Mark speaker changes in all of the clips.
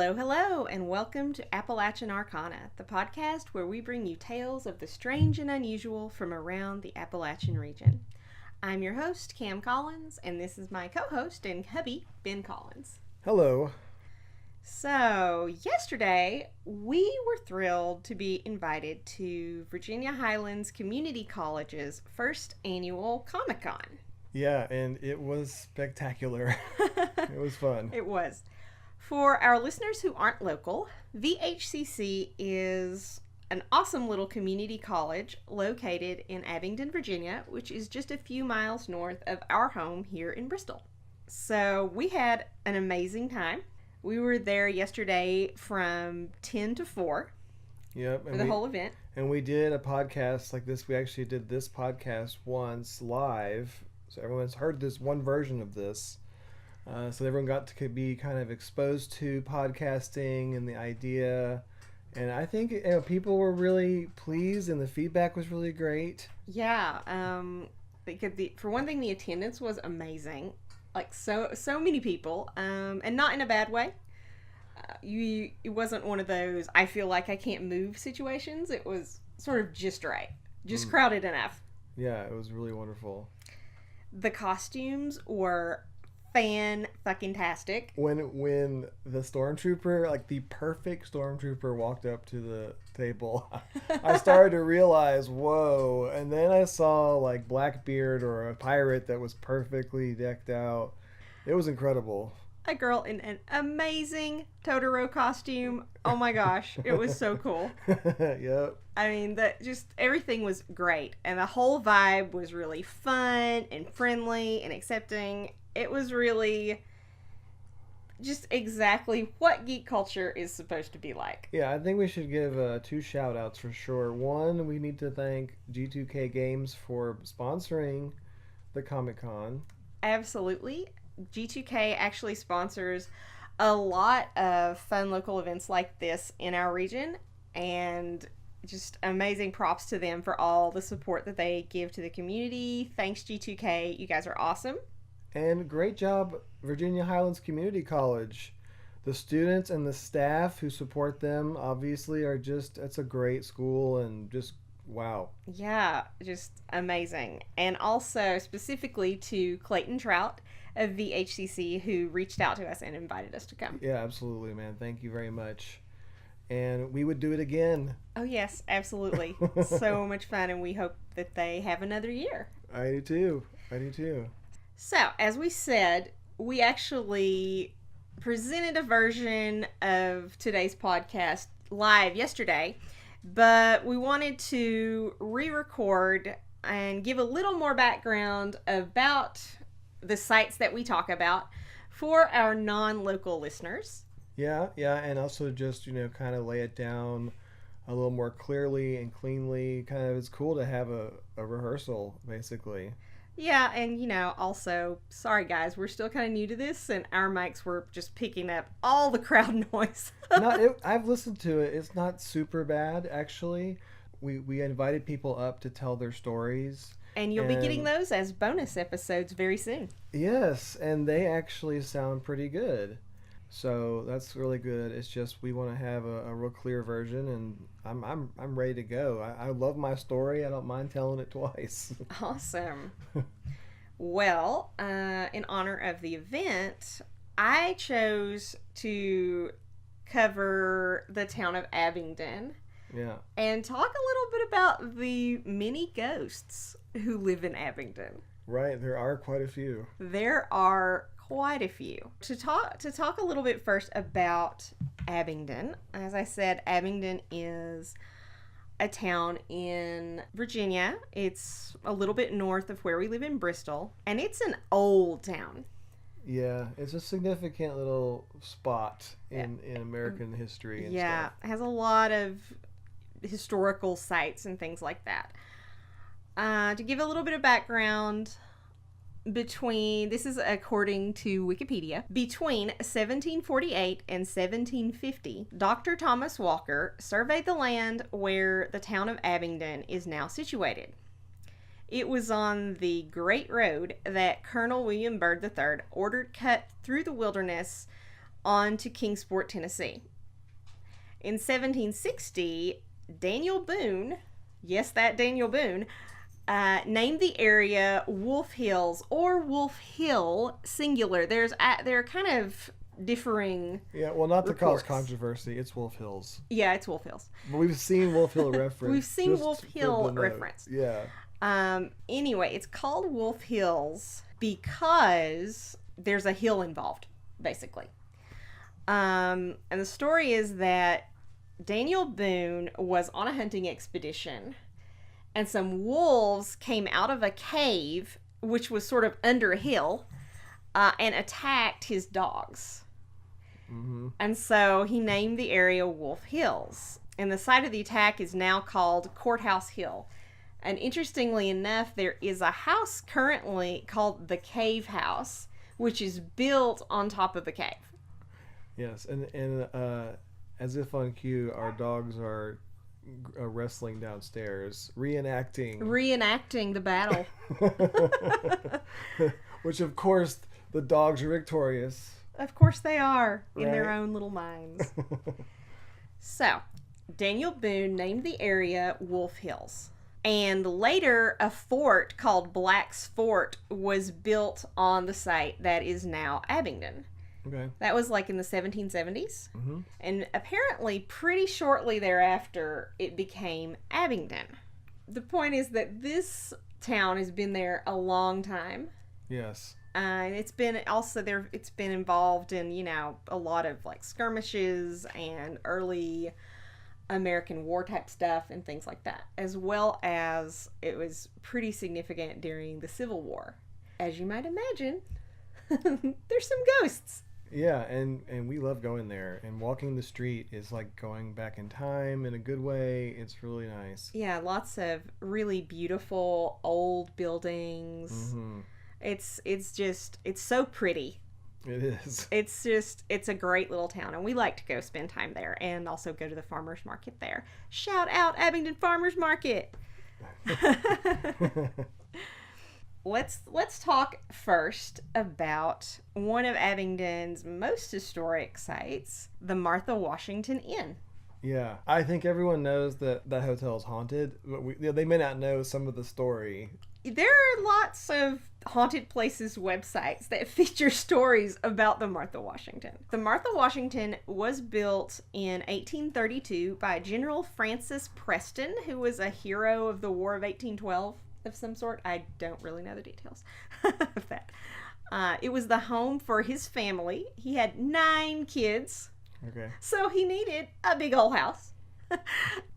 Speaker 1: Hello, hello, and welcome to Appalachian Arcana, the podcast where we bring you tales of the strange and unusual from around the Appalachian region. I'm your host, Cam Collins, and this is my co-host and hubby, Ben Collins.
Speaker 2: Hello.
Speaker 1: So, yesterday, we were thrilled to be invited to Virginia Highlands Community College's first annual Comic-Con.
Speaker 2: Yeah, and it was spectacular. It was fun.
Speaker 1: It was. For our listeners who aren't local, VHCC is an awesome little community college located in Abingdon, Virginia, which is just a few miles north of our home here in Bristol. So we had an amazing time. We were there yesterday from 10 to 4
Speaker 2: Yep,
Speaker 1: for the whole event.
Speaker 2: And we did a podcast like this. We actually did this podcast once live. So everyone's heard this one version of this. So everyone got to be kind of exposed to podcasting and the idea. And I think people were really pleased and the feedback was really great.
Speaker 1: Yeah. For one thing, the attendance was amazing. Like so many people, and not in a bad way. It wasn't one of those I feel like I can't move situations. It was sort of just right. Just crowded enough.
Speaker 2: Yeah, it was really wonderful.
Speaker 1: The costumes were fan-fucking-tastic.
Speaker 2: When the stormtrooper, like the perfect stormtrooper, walked up to the table, I started to realize, whoa. And then I saw like Blackbeard or a pirate that was perfectly decked out. It was incredible.
Speaker 1: A girl in an amazing Totoro costume. Oh my gosh, it was so cool.
Speaker 2: Yep.
Speaker 1: I mean, everything was great, and the whole vibe was really fun and friendly and accepting. It was really just exactly what geek culture is supposed to be like.
Speaker 2: Yeah, I think we should give 2 shout outs for sure. One, we need to thank G2K Games for sponsoring the Comic-Con.
Speaker 1: Absolutely. G2K actually sponsors a lot of fun local events like this in our region, and just amazing props to them for all the support that they give to the community. Thanks, G2K. You guys are awesome.
Speaker 2: And great job, Virginia Highlands Community College. The students and the staff who support them obviously it's a great school and just wow.
Speaker 1: Yeah, just amazing. And also specifically to Clayton Trout of VHCC who reached out to us and invited us to come.
Speaker 2: Yeah, absolutely, man. Thank you very much. And we would do it again.
Speaker 1: Oh, yes, absolutely. So much fun, and we hope that they have another year.
Speaker 2: I do too.
Speaker 1: So, as we said, we actually presented a version of today's podcast live yesterday, but we wanted to re-record and give a little more background about the sites that we talk about for our non-local listeners.
Speaker 2: Yeah, and also just, kind of lay it down a little more clearly and cleanly. Kind of, it's cool to have a rehearsal, basically.
Speaker 1: Yeah, and also, sorry guys, we're still kind of new to this, and our mics were just picking up all the crowd noise.
Speaker 2: I've listened to it. It's not super bad, actually. We invited people up to tell their stories.
Speaker 1: And you'll be getting those as bonus episodes very soon.
Speaker 2: Yes, and they actually sound pretty good. So that's really good. It's just we want to have a real clear version, and I'm ready to go. I love my story. I don't mind telling it twice.
Speaker 1: Awesome. Well, in honor of the event, I chose to cover the town of Abingdon.
Speaker 2: Yeah. And
Speaker 1: talk a little bit about the many ghosts who live in Abingdon.
Speaker 2: Right, there are quite a few.
Speaker 1: There are quite a few. To talk a little bit first about Abingdon. As I said, Abingdon is a town in Virginia. It's a little bit north of where we live in Bristol, and it's an old town.
Speaker 2: Yeah, it's a significant little spot in American history and stuff.
Speaker 1: It has a lot of historical sites and things like that. To give a little bit of background, this is according to Wikipedia, between 1748 and 1750, Dr. Thomas Walker surveyed the land where the town of Abingdon is now situated. It was on the Great Road that Colonel William Byrd III ordered cut through the wilderness on to Kingsport, Tennessee. In 1760, Daniel Boone, yes, that Daniel Boone, named the area Wolf Hills, or Wolf Hill, singular. They're kind of differing.
Speaker 2: Yeah, well, not to cause
Speaker 1: reports.
Speaker 2: controversy, it's Wolf Hills.
Speaker 1: Yeah, it's Wolf Hills.
Speaker 2: But we've seen Wolf Hill reference.
Speaker 1: We've seen
Speaker 2: just
Speaker 1: Wolf
Speaker 2: for
Speaker 1: Hill
Speaker 2: the note.
Speaker 1: reference.
Speaker 2: Yeah.
Speaker 1: Anyway, it's called Wolf Hills because there's a hill involved, basically. And the story is that Daniel Boone was on a hunting expedition, and some wolves came out of a cave, which was sort of under a hill, and attacked his dogs.
Speaker 2: Mm-hmm.
Speaker 1: And so he named the area Wolf Hills. And the site of the attack is now called Courthouse Hill. And interestingly enough, there is a house currently called the Cave House, which is built on top of the cave.
Speaker 2: Yes, and as if on cue, our dogs are wrestling downstairs, reenacting
Speaker 1: The battle.
Speaker 2: which of course the dogs are victorious.
Speaker 1: Of course they are, in
Speaker 2: Right.
Speaker 1: their own little minds. So, Daniel Boone named the area Wolf Hills. And later, a fort called Black's Fort was built on the site that is now Abingdon.
Speaker 2: Okay.
Speaker 1: That was like in the 1770s.
Speaker 2: Mm-hmm.
Speaker 1: And apparently, pretty shortly thereafter, it became Abingdon. The point is that this town has been there a long time.
Speaker 2: Yes.
Speaker 1: And it's been also there. It's been involved in, you know, a lot of like skirmishes and early American war type stuff and things like that, as well as it was pretty significant during the Civil War. As you might imagine, there's some ghosts.
Speaker 2: Yeah, and we love going there, and walking the street is like going back in time in a good way. It's really nice.
Speaker 1: Yeah, lots of really beautiful old buildings.
Speaker 2: Mm-hmm.
Speaker 1: It's so pretty.
Speaker 2: It is.
Speaker 1: It's a great little town, and we like to go spend time there and also go to the farmers market there. Shout out Abingdon Farmers Market. Let's talk first about one of Abingdon's most historic sites, the Martha Washington Inn.
Speaker 2: Yeah, I think everyone knows that that hotel is haunted, but they may not know some of the story.
Speaker 1: There are lots of haunted places websites that feature stories about the Martha Washington. The Martha Washington was built in 1832 by General Francis Preston, who was a hero of the War of 1812 of some sort. I don't really know the details of that. It was the home for his family. He had 9 kids.
Speaker 2: Okay.
Speaker 1: So he needed a big old house.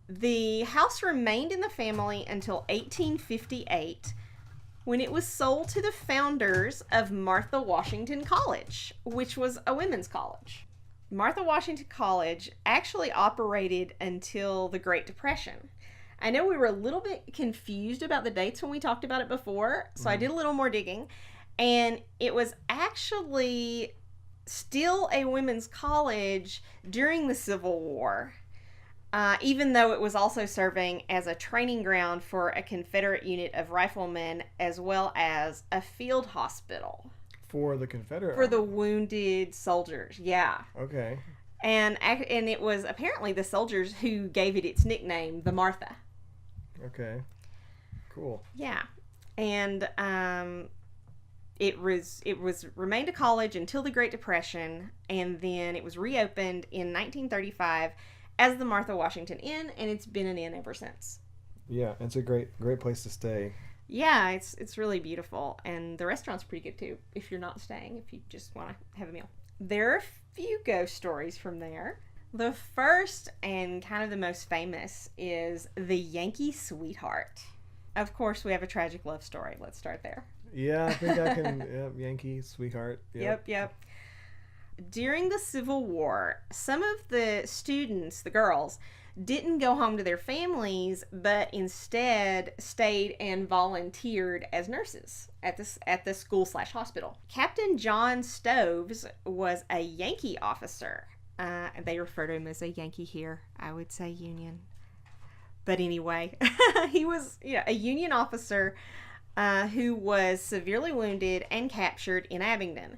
Speaker 1: The house remained in the family until 1858, when it was sold to the founders of Martha Washington College, which was a women's college. Martha Washington College actually operated until the Great Depression. I know we were a little bit confused about the dates when we talked about it before, so I did a little more digging, and it was actually still a women's college during the Civil War, even though it was also serving as a training ground for a Confederate unit of riflemen, as well as a field hospital.
Speaker 2: For the Confederate
Speaker 1: For the
Speaker 2: Army.
Speaker 1: wounded soldiers, yeah.
Speaker 2: Okay.
Speaker 1: And it was apparently the soldiers who gave it its nickname, the Martha.
Speaker 2: Okay. Cool.
Speaker 1: Yeah. And it remained a college until the Great Depression, and then it was reopened in 1935 as the Martha Washington Inn, and it's been an inn ever since.
Speaker 2: Yeah, it's a great place to stay.
Speaker 1: Yeah, it's really beautiful, and the restaurant's pretty good too if you're not staying, if you just want to have a meal. There are a few ghost stories from there. The first and kind of the most famous is the Yankee Sweetheart. Of course, we have a tragic love story. Let's start there.
Speaker 2: Yeah, I think I can. Yep, Yankee Sweetheart.
Speaker 1: Yep. During the Civil War, some of the students, the girls, didn't go home to their families, but instead stayed and volunteered as nurses at the school/hospital. Captain John Stoves was a Yankee officer. They refer to him as a Yankee here. I would say Union. But anyway, he was a Union officer who was severely wounded and captured in Abingdon.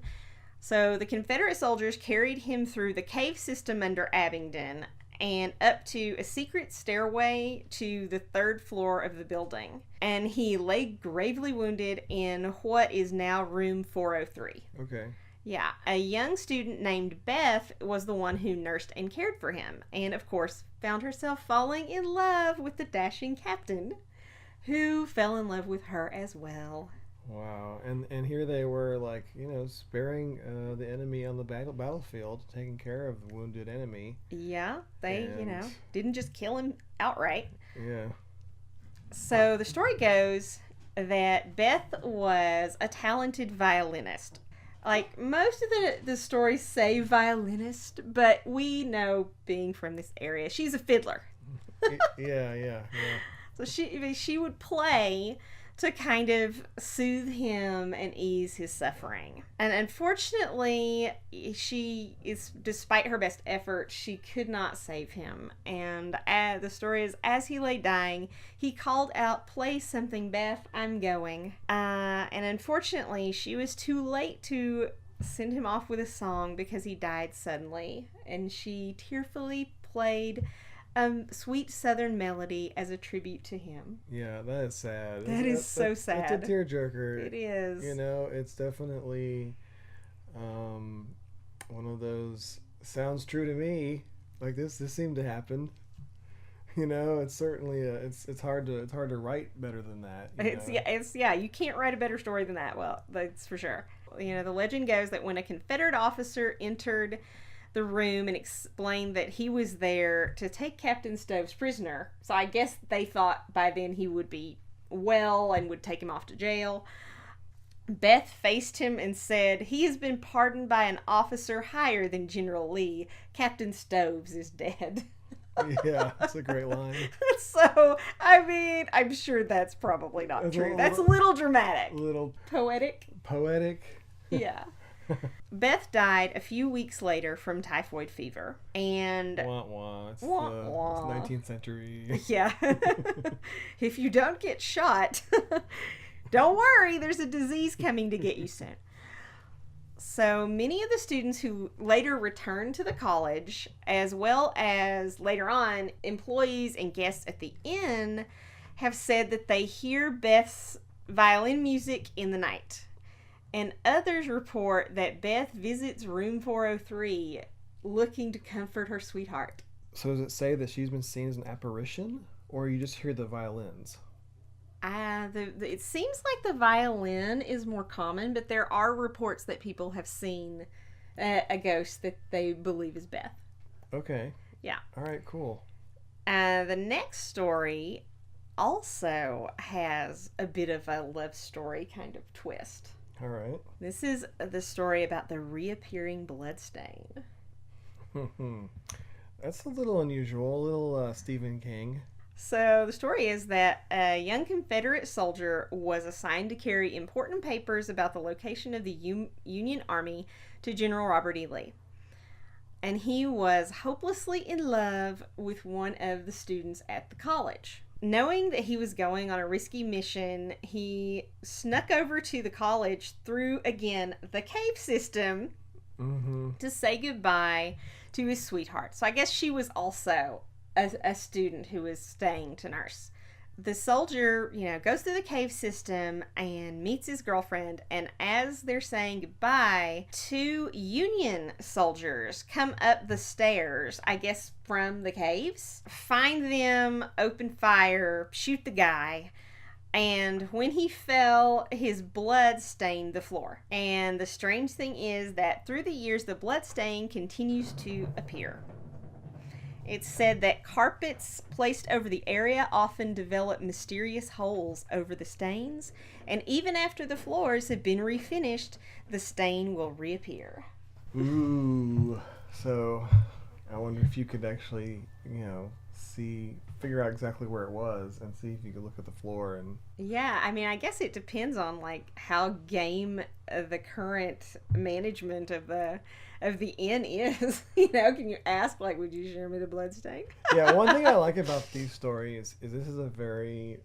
Speaker 1: So the Confederate soldiers carried him through the cave system under Abingdon and up to a secret stairway to the 3rd floor of the building. And he lay gravely wounded in what is now room 403.
Speaker 2: Okay.
Speaker 1: Yeah, a young student named Beth was the one who nursed and cared for him, and of course found herself falling in love with the dashing captain, who fell in love with her as well.
Speaker 2: Wow. And here they were, like, sparing the enemy on the battlefield, taking care of the wounded enemy.
Speaker 1: Yeah, they, didn't just kill him outright.
Speaker 2: Yeah.
Speaker 1: So the story goes that Beth was a talented violinist. Like, most of the stories say violinist, but we know, being from this area, she's a fiddler.
Speaker 2: Yeah.
Speaker 1: So she would play to kind of soothe him and ease his suffering. And unfortunately, despite her best effort, she could not save him. And the story is, as he lay dying, he called out, "Play something, Beth, I'm going." And unfortunately, she was too late to send him off with a song because he died suddenly. And she tearfully played Sweet Southern Melody as a tribute to him.
Speaker 2: Yeah, that is sad.
Speaker 1: That is so sad.
Speaker 2: It's a tearjerker.
Speaker 1: It is.
Speaker 2: It's definitely one of those, sounds true to me. Like, this seemed to happen. It's certainly it's hard to write better than that.
Speaker 1: You can't write a better story than that. Well, that's for sure. The legend goes that when a Confederate officer entered the room and explained that he was there to take Captain Stove's prisoner, so I guess they thought by then he would be well and would take him off to jail, Beth faced him and said, "He has been pardoned by an officer higher than General Lee. Captain Stoves is dead."
Speaker 2: Yeah, that's a great line.
Speaker 1: So, I mean, I'm sure that's probably not true. That's a little dramatic.
Speaker 2: A little
Speaker 1: poetic. Yeah. Beth died a few weeks later from typhoid fever, and
Speaker 2: it's the 19th century.
Speaker 1: Yeah. If you don't get shot, don't worry, there's a disease coming to get you soon. So many of the students who later returned to the college, as well as later on employees and guests at the inn, have said that they hear Beth's violin music in the night. And others report that Beth visits room 403 looking to comfort her sweetheart.
Speaker 2: So does it say that she's been seen as an apparition, or you just hear the violins?
Speaker 1: It seems like the violin is more common, but there are reports that people have seen a ghost that they believe is Beth.
Speaker 2: Okay.
Speaker 1: Yeah.
Speaker 2: All right, cool.
Speaker 1: The next story also has a bit of a love story kind of twist.
Speaker 2: All right.
Speaker 1: This is the story about the reappearing bloodstain.
Speaker 2: That's a little unusual, a little Stephen King.
Speaker 1: So the story is that a young Confederate soldier was assigned to carry important papers about the location of the Union Army to General Robert E. Lee. And he was hopelessly in love with one of the students at the college. Knowing that he was going on a risky mission, he snuck over to the college through, again, the cave system to say goodbye to his sweetheart. So I guess she was also a student who was staying to nurse. The soldier, goes through the cave system and meets his girlfriend, and as they're saying goodbye, 2 Union soldiers come up the stairs, I guess from the caves, find them, open fire, shoot the guy, and when he fell, his blood stained the floor. And the strange thing is that through the years, the blood stain continues to appear. It's said that carpets placed over the area often develop mysterious holes over the stains, and even after the floors have been refinished, the stain will reappear.
Speaker 2: Ooh. So, I wonder if you could actually, figure out exactly where it was and see if you could look at the floor and...
Speaker 1: Yeah, I mean, I guess it depends on, how game the current management of the inn is. Can you ask, would you show me the bloodstain?
Speaker 2: Yeah, one thing I like about these stories is this is a very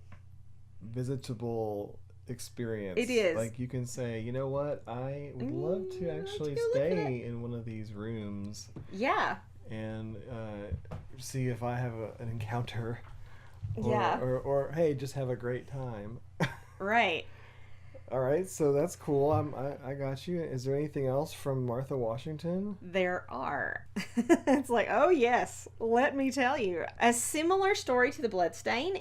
Speaker 2: visitable experience.
Speaker 1: It is.
Speaker 2: Like, you can say, you know what, I would love to actually
Speaker 1: go look at
Speaker 2: stay in one of these rooms
Speaker 1: Yeah.
Speaker 2: and see if I have an encounter.
Speaker 1: Yeah.
Speaker 2: Or hey, just have a great time.
Speaker 1: Right.
Speaker 2: All right, so that's cool. I got you. Is there anything else from Martha Washington?
Speaker 1: There are. It's like, oh yes, let me tell you. A similar story to the bloodstain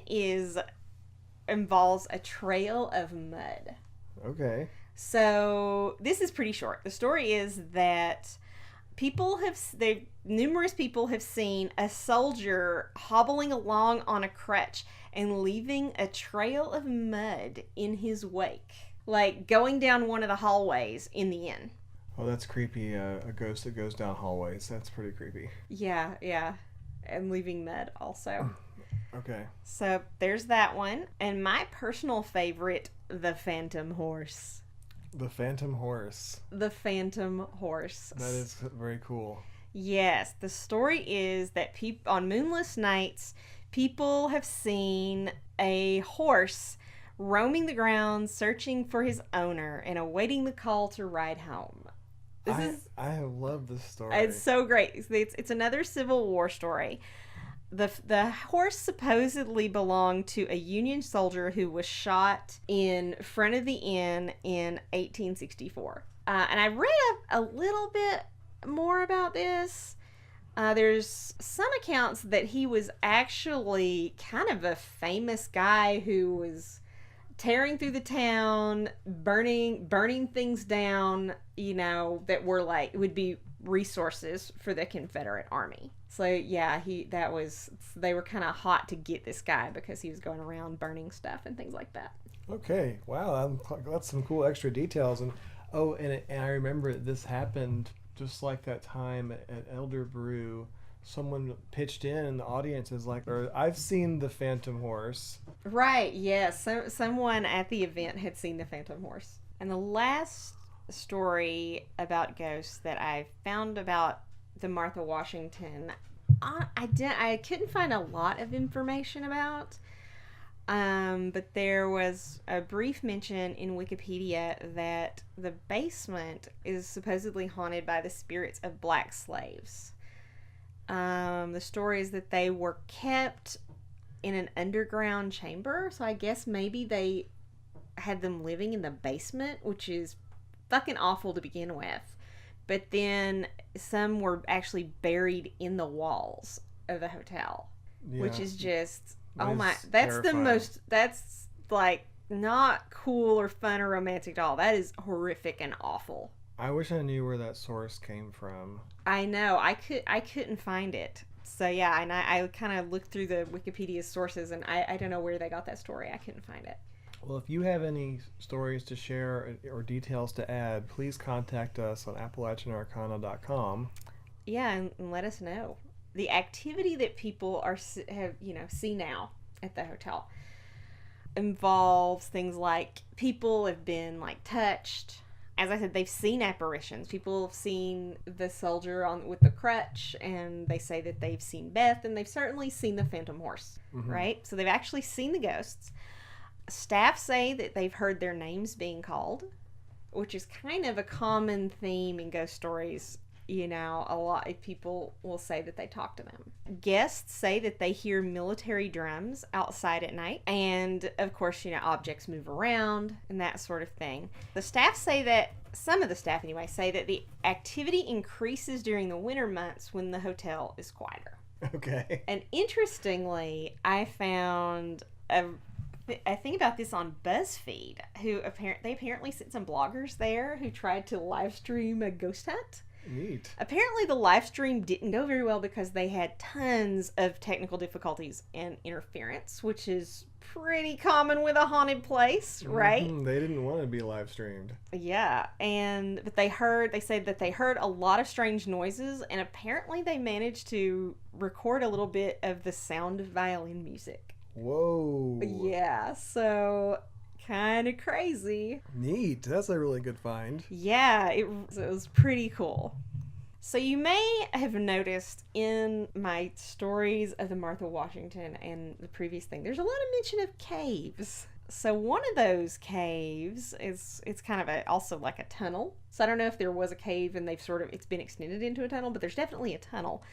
Speaker 1: involves a trail of mud.
Speaker 2: Okay.
Speaker 1: So this is pretty short. The story is that numerous people have seen a soldier hobbling along on a crutch and leaving a trail of mud in his wake, like going down one of the hallways in the inn.
Speaker 2: Oh, that's creepy. A ghost that goes down hallways. That's pretty creepy.
Speaker 1: Yeah. And leaving mud also.
Speaker 2: Okay.
Speaker 1: So there's that one. And my personal favorite, the Phantom Horse.
Speaker 2: The Phantom Horse.
Speaker 1: The Phantom Horse.
Speaker 2: That is very cool.
Speaker 1: Yes. The story is that on moonless nights, people have seen a horse roaming the grounds, searching for his owner and awaiting the call to ride home.
Speaker 2: I have loved this story.
Speaker 1: It's so great. It's another Civil War story. The horse supposedly belonged to a Union soldier who was shot in front of the inn in 1864. And I read a little bit more about this. There's some accounts that he was actually kind of a famous guy who was tearing through the town, burning things down, that were like, would be resources for the Confederate Army. So yeah, they were kind of hot to get this guy because he was going around burning stuff and things like that.
Speaker 2: Okay, wow, that's some cool extra details. And I remember this happened just like that time at Elder Brew. Someone pitched in the audience is like, I've seen the Phantom Horse.
Speaker 1: Right, yes. Someone at the event had seen the Phantom Horse. And the last story about ghosts that I found about the Martha Washington, I couldn't find a lot of information about. But there was a brief mention in Wikipedia that the basement is supposedly haunted by the spirits of black slaves. The story is that they were kept in an underground chamber, so I guess maybe they had them living in the basement, which is fucking awful to begin with. But then some were actually buried in the walls of the hotel, which is just, that's terrifying. That's like not cool or fun or romantic at all. That is horrific and awful.
Speaker 2: I wish I knew where that source came from.
Speaker 1: I know. I couldn't find it. So yeah, and I kind of looked through the Wikipedia sources, and I don't know where they got that story. I couldn't find it.
Speaker 2: Well, if you have any stories to share or details to add, please contact us on AppalachianArcana.com.
Speaker 1: Yeah, and let us know. The activity that people see now at the hotel involves things like people have been like touched. As I said, they've seen apparitions. People have seen the soldier with the crutch, and they say that they've seen Beth, and they've certainly seen the Phantom Horse, right? So they've actually seen the ghosts. Staff say that they've heard their names being called, which is kind of a common theme in ghost stories. A lot of people will say that they talk to them. Guests say that they hear military drums outside at night. And, of course, objects move around and that sort of thing. The staff say that, some of the staff anyway, say that the activity increases during the winter months when the hotel is quieter.
Speaker 2: Okay.
Speaker 1: And interestingly, I found a thing about this on BuzzFeed, who apparently sent some bloggers there who tried to live stream a ghost hunt.
Speaker 2: Neat.
Speaker 1: Apparently the live stream didn't go very well because they had tons of technical difficulties and interference, which is pretty common with a haunted place, right?
Speaker 2: They didn't want to be live streamed.
Speaker 1: Yeah, but they said that they heard a lot of strange noises, and apparently they managed to record a little bit of the sound of violin music.
Speaker 2: Whoa.
Speaker 1: Yeah, so kind of crazy.
Speaker 2: Neat. That's a really good find.
Speaker 1: Yeah, it was pretty cool. So you may have noticed in my stories of the Martha Washington and the previous thing, there's a lot of mention of caves. So one of those caves it's kind of also like a tunnel. So I don't know if there was a cave and it's been extended into a tunnel, but there's definitely a tunnel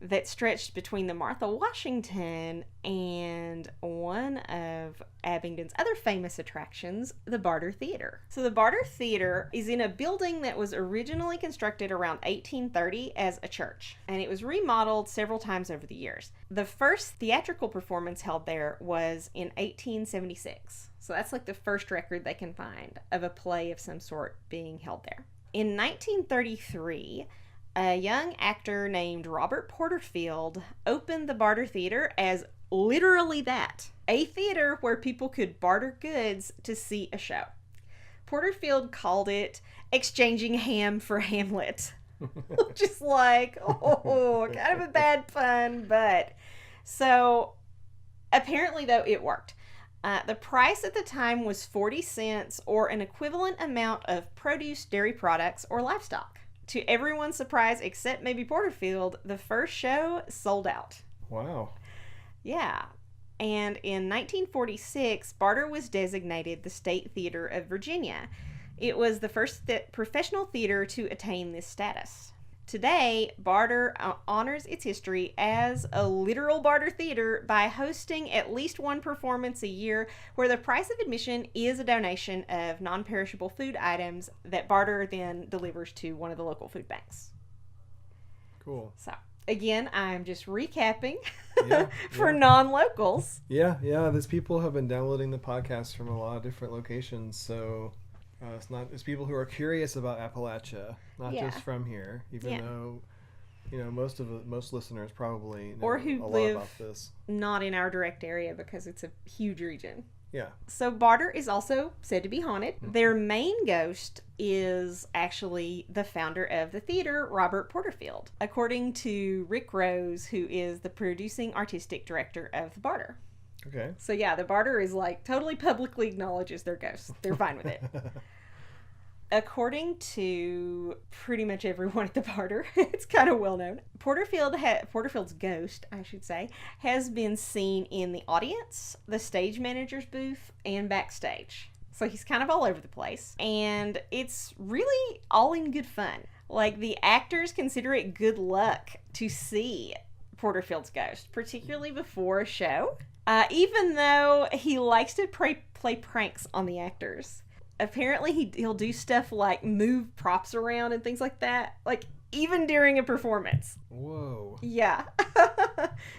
Speaker 1: that stretched between the Martha Washington and one of Abingdon's other famous attractions, the Barter Theater. So the Barter Theater is in a building that was originally constructed around 1830 as a church, and it was remodeled several times over the years. The first theatrical performance held there was in 1876. So that's like the first record they can find of a play of some sort being held there. In 1933, a young actor named Robert Porterfield opened the Barter Theater as literally that, a theater where people could barter goods to see a show. Porterfield called it exchanging ham for Hamlet. Just like, kind of a bad pun, but so apparently though it worked. The price at the time was 40 cents or an equivalent amount of produce, dairy products, or livestock. To everyone's surprise, except maybe Porterfield, the first show sold out.
Speaker 2: Wow.
Speaker 1: Yeah. And in 1946, Barter was designated the State Theater of Virginia. It was the first professional theater to attain this status. Today, Barter honors its history as a literal barter theater by hosting at least one performance a year where the price of admission is a donation of non-perishable food items that Barter then delivers to one of the local food banks.
Speaker 2: Cool.
Speaker 1: So, again, I'm just recapping
Speaker 2: Yeah,
Speaker 1: for non-locals.
Speaker 2: Yeah. These people have been downloading the podcast from a lot of different locations, so... it's people who are curious about Appalachia, not just from here, even though, most listeners probably know
Speaker 1: or who
Speaker 2: a lot
Speaker 1: live
Speaker 2: about this.
Speaker 1: Not in our direct area because it's a huge region.
Speaker 2: Yeah.
Speaker 1: So Barter is also said to be haunted. Mm-hmm. Their main ghost is actually the founder of the theater, Robert Porterfield, according to Rick Rose, who is the producing artistic director of the Barter.
Speaker 2: Okay.
Speaker 1: So yeah, the Barter is like totally publicly acknowledges their ghosts. They're fine with it. According to pretty much everyone at the Barter, it's kind of well known. Porterfield's ghost, I should say, has been seen in the audience, the stage manager's booth, and backstage. So he's kind of all over the place, and it's really all in good fun. Like, the actors consider it good luck to see Porterfield's ghost, particularly before a show. Even though he likes to play pranks on the actors. Apparently he'll do stuff like move props around and things like that. Like, even during a performance.
Speaker 2: Whoa.
Speaker 1: Yeah.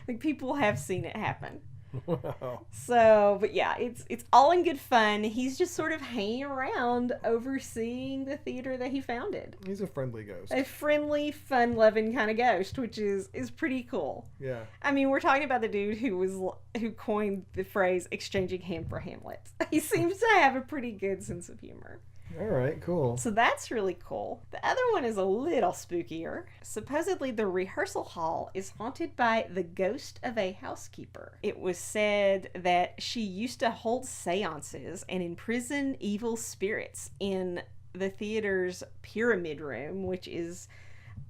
Speaker 1: Like, people have seen it happen.
Speaker 2: Wow.
Speaker 1: So, but yeah, it's all in good fun. He's just sort of hanging around overseeing the theater that he founded.
Speaker 2: He's a friendly ghost.
Speaker 1: A friendly, fun-loving kind of ghost, which is pretty cool.
Speaker 2: Yeah.
Speaker 1: I mean, we're talking about the dude who coined the phrase exchanging ham for Hamlet. He seems to have a pretty good sense of humor.
Speaker 2: All right, cool.
Speaker 1: So that's really cool. The other one is a little spookier. Supposedly the rehearsal hall is haunted by the ghost of a housekeeper. It was said that she used to hold seances and imprison evil spirits in the theater's pyramid room, which is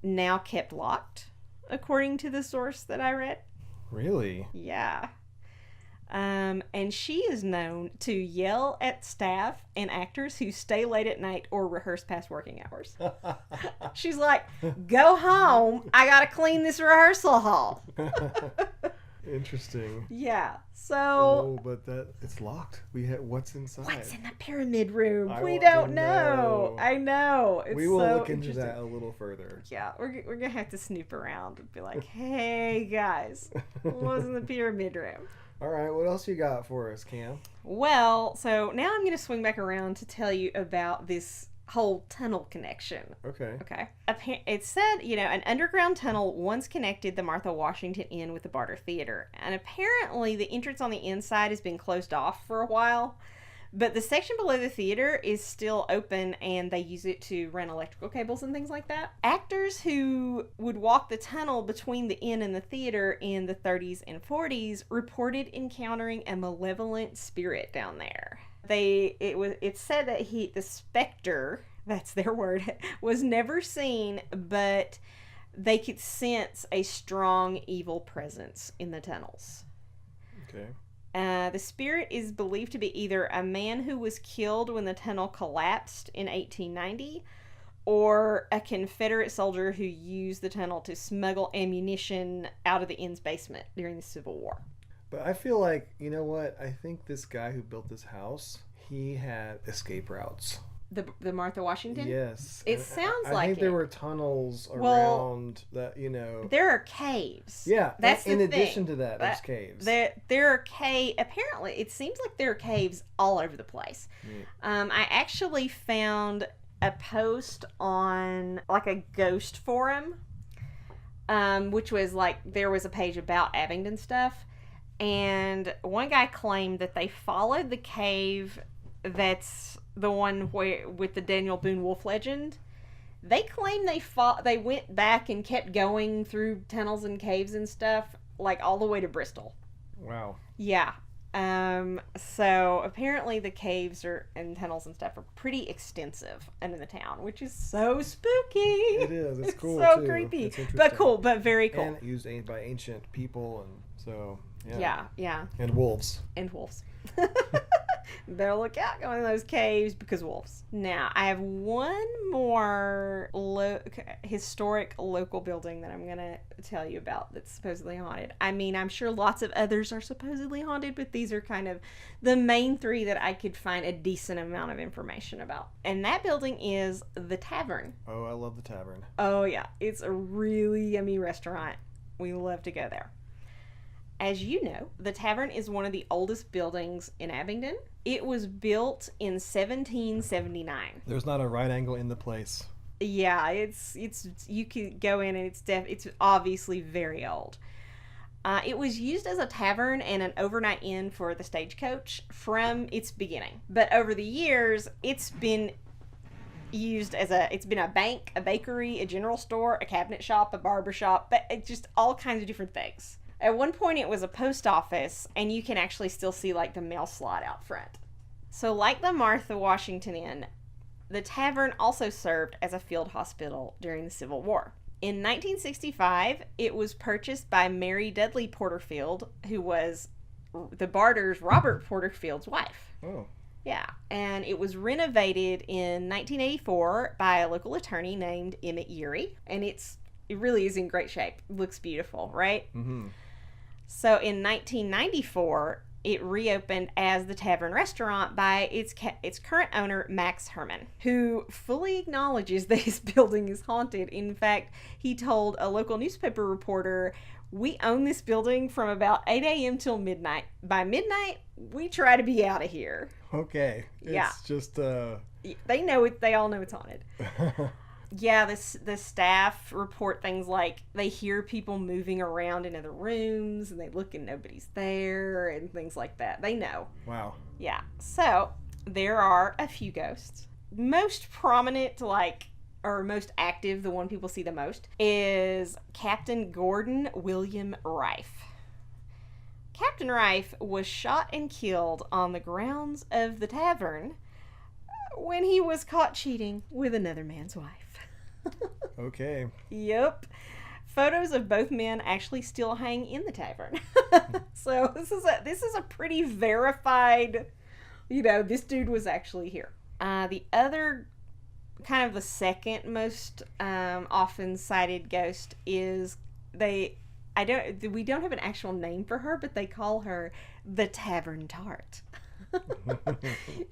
Speaker 1: now kept locked, according to the source that I read.
Speaker 2: Really?
Speaker 1: Yeah. And she is known to yell at staff and actors who stay late at night or rehearse past working hours. She's like, go home. I gotta clean this rehearsal hall.
Speaker 2: Interesting.
Speaker 1: Yeah. So.
Speaker 2: Oh, but it's locked. What's inside?
Speaker 1: What's in the pyramid room? We
Speaker 2: want
Speaker 1: don't
Speaker 2: to
Speaker 1: know. I know. It's
Speaker 2: we will
Speaker 1: so
Speaker 2: look into
Speaker 1: interesting.
Speaker 2: that a little further.
Speaker 1: Yeah, we're gonna have to snoop around and be like, hey guys, what was in the pyramid room?
Speaker 2: All right, what else you got for us, Cam?
Speaker 1: Well, so now I'm going to swing back around to tell you about this whole tunnel connection.
Speaker 2: Okay.
Speaker 1: It said, an underground tunnel once connected the Martha Washington Inn with the Barter Theater. And apparently the entrance on the inside has been closed off for a while. But the section below the theater is still open, and they use it to run electrical cables and things like that. Actors who would walk the tunnel between the inn and the theater in the 30s and 40s reported encountering a malevolent spirit down there. It said that the specter, that's their word, was never seen, but they could sense a strong evil presence in the tunnels.
Speaker 2: Okay.
Speaker 1: The spirit is believed to be either a man who was killed when the tunnel collapsed in 1890, or a Confederate soldier who used the tunnel to smuggle ammunition out of the inn's basement during the Civil War.
Speaker 2: But I feel like, you know what? I think this guy who built this house, he had escape routes.
Speaker 1: The Martha Washington?
Speaker 2: Yes.
Speaker 1: It sounds like
Speaker 2: I think
Speaker 1: it.
Speaker 2: there were tunnels around that, you know.
Speaker 1: There are caves.
Speaker 2: Yeah.
Speaker 1: That's
Speaker 2: in
Speaker 1: the
Speaker 2: addition
Speaker 1: thing.
Speaker 2: to that, there's caves.
Speaker 1: There are caves. Apparently, it seems like there are caves all over the place. I actually found a post on like a ghost forum, which was like, there was a page about Abingdon stuff. And one guy claimed that they followed the cave that's the one where with the Daniel Boone Wolfe legend. They claim they went back and kept going through tunnels and caves and stuff, like all the way to Bristol.
Speaker 2: Wow.
Speaker 1: Yeah. So apparently the caves and tunnels and stuff are pretty extensive in the town, which is so spooky.
Speaker 2: It is. It's cool.
Speaker 1: So
Speaker 2: too.
Speaker 1: creepy,
Speaker 2: It's
Speaker 1: but cool, but very cool.
Speaker 2: And used by ancient people, and so
Speaker 1: Yeah.
Speaker 2: And wolves.
Speaker 1: And wolves. Better look out going in those caves because wolves. Now, I have one more historic local building that I'm going to tell you about that's supposedly haunted. I mean, I'm sure lots of others are supposedly haunted, but these are kind of the main three that I could find a decent amount of information about. And that building is the Tavern.
Speaker 2: Oh, I love the Tavern.
Speaker 1: Oh, yeah. It's a really yummy restaurant. We love to go there. As you know, the Tavern is one of the oldest buildings in Abingdon. It was built in 1779.
Speaker 2: There's not a right angle in the place.
Speaker 1: Yeah, it's you can go in and it's obviously very old. It was used as a tavern and an overnight inn for the stagecoach from its beginning. But over the years, it's been used as it's been a bank, a bakery, a general store, a cabinet shop, a barber shop, but it's just all kinds of different things. At one point, it was a post office, and you can actually still see, like, the mail slot out front. So, like the Martha Washington Inn, the Tavern also served as a field hospital during the Civil War. In 1965, it was purchased by Mary Dudley Porterfield, who was the barter's Robert Porterfield's wife.
Speaker 2: Oh.
Speaker 1: Yeah, and it was renovated in 1984 by a local attorney named Emmett Urey, and it really is in great shape. It looks beautiful, right?
Speaker 2: Mm-hmm.
Speaker 1: So in 1994, it reopened as the Tavern Restaurant by its current owner, Max Herman, who fully acknowledges that his building is haunted. In fact, he told a local newspaper reporter, "We own this building from about 8 a.m. till midnight. By midnight, we try to be out of here."
Speaker 2: Okay.
Speaker 1: Yeah.
Speaker 2: It's just,
Speaker 1: They know it. They all know it's haunted. Yeah, the staff report things like they hear people moving around in other rooms and they look and nobody's there and things like that. They know.
Speaker 2: Wow.
Speaker 1: Yeah. So there are a few ghosts. Most prominent, or most active, the one people see the most, is Captain Gordon William Rife. Captain Rife was shot and killed on the grounds of the tavern when he was caught cheating with another man's wife.
Speaker 2: Okay.
Speaker 1: Yep. Photos of both men actually still hang in the tavern. So this is a pretty verified, this dude was actually here. The other, kind of the second most often cited ghost is we don't have an actual name for her, but they call her the Tavern Tart.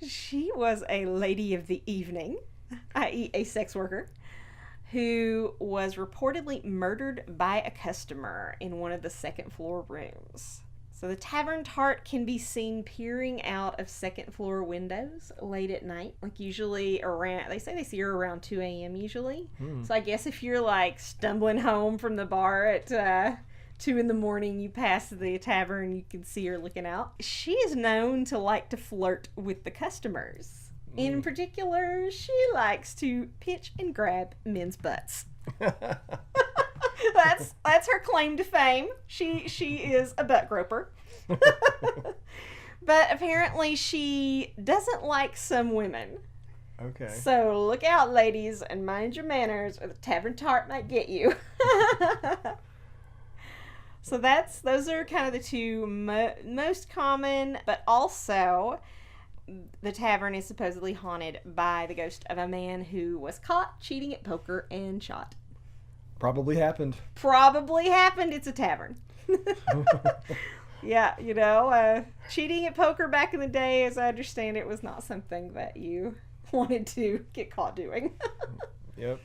Speaker 1: She was a lady of the evening, i.e. a sex worker, who was reportedly murdered by a customer in one of the second floor rooms. So the Tavern Tart can be seen peering out of second floor windows late at night, like usually around, they say they see her around 2 a.m. usually. So I guess if you're like stumbling home from the bar at 2 in the morning, you pass the tavern, you can see her looking out. She is known to like to flirt with the customers. In particular, she likes to pitch and grab men's butts. That's her claim to fame. She is a butt groper. But apparently she doesn't like some women.
Speaker 2: Okay.
Speaker 1: So look out, ladies, and mind your manners, or the Tavern Tart might get you. So those are kind of the two most common, but also the tavern is supposedly haunted by the ghost of a man who was caught cheating at poker and shot.
Speaker 2: Probably happened.
Speaker 1: It's a tavern. Yeah, cheating at poker back in the day, as I understand it, was not something that you wanted to get caught doing. Yep.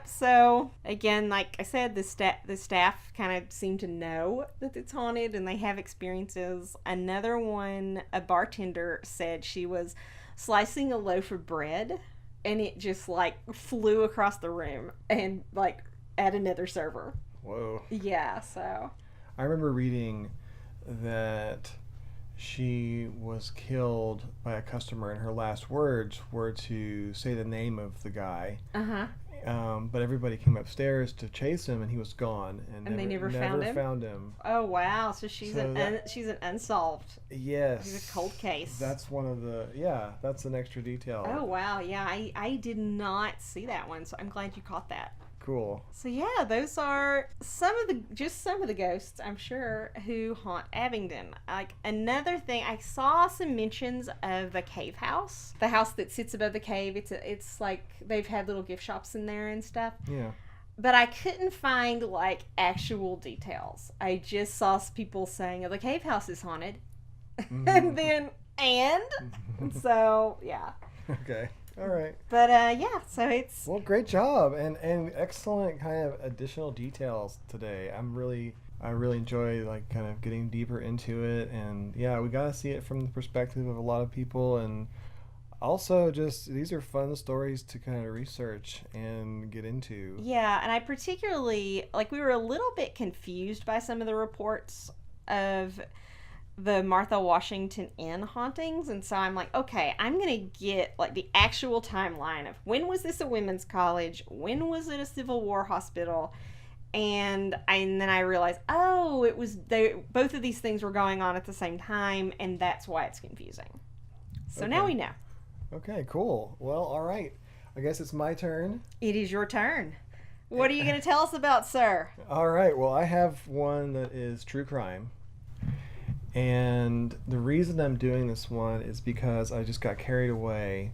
Speaker 1: So, again, like I said, the staff kind of seem to know that it's haunted and they have experiences. Another one, a bartender said she was slicing a loaf of bread and it just, flew across the room and, at another server.
Speaker 2: Whoa.
Speaker 1: Yeah, so...
Speaker 2: I remember reading that she was killed by a customer and her last words were to say the name of the guy.
Speaker 1: Uh-huh.
Speaker 2: But everybody came upstairs to chase him and he was gone. And
Speaker 1: they never found him? Oh, wow. So she's an unsolved.
Speaker 2: Yes.
Speaker 1: She's a cold case.
Speaker 2: That's one of the, that's an extra detail.
Speaker 1: Oh, wow. Yeah, I did not see that one, so I'm glad you caught that.
Speaker 2: Cool.
Speaker 1: So yeah, those are some of the ghosts, I'm sure, who haunt Abingdon. Another thing, I saw some mentions of the cave house, the house that sits above the cave. It's like they've had little gift shops in there and stuff.
Speaker 2: Yeah.
Speaker 1: But I couldn't find actual details. I just saw people saying, "Oh, the cave house is haunted," and so yeah.
Speaker 2: Okay. All right.
Speaker 1: But so it's...
Speaker 2: Well, great job and excellent kind of additional details today. I really enjoy kind of getting deeper into it, and we got to see it from the perspective of a lot of people, and also just these are fun stories to kind of research and get into. Yeah,
Speaker 1: and I particularly we were a little bit confused by some of the reports of the Martha Washington Inn hauntings, and so I'm like, okay, I'm gonna get the actual timeline of when was this a women's college, when was it a Civil War hospital, and then I realized, oh, it was both of these things were going on at the same time, and that's why it's confusing. So now we know.
Speaker 2: Okay, cool. Well, all right, I guess it's my turn.
Speaker 1: It is your turn. What are you gonna tell us about, sir?
Speaker 2: All right, well, I have one that is true crime. And the reason I'm doing this one is because I just got carried away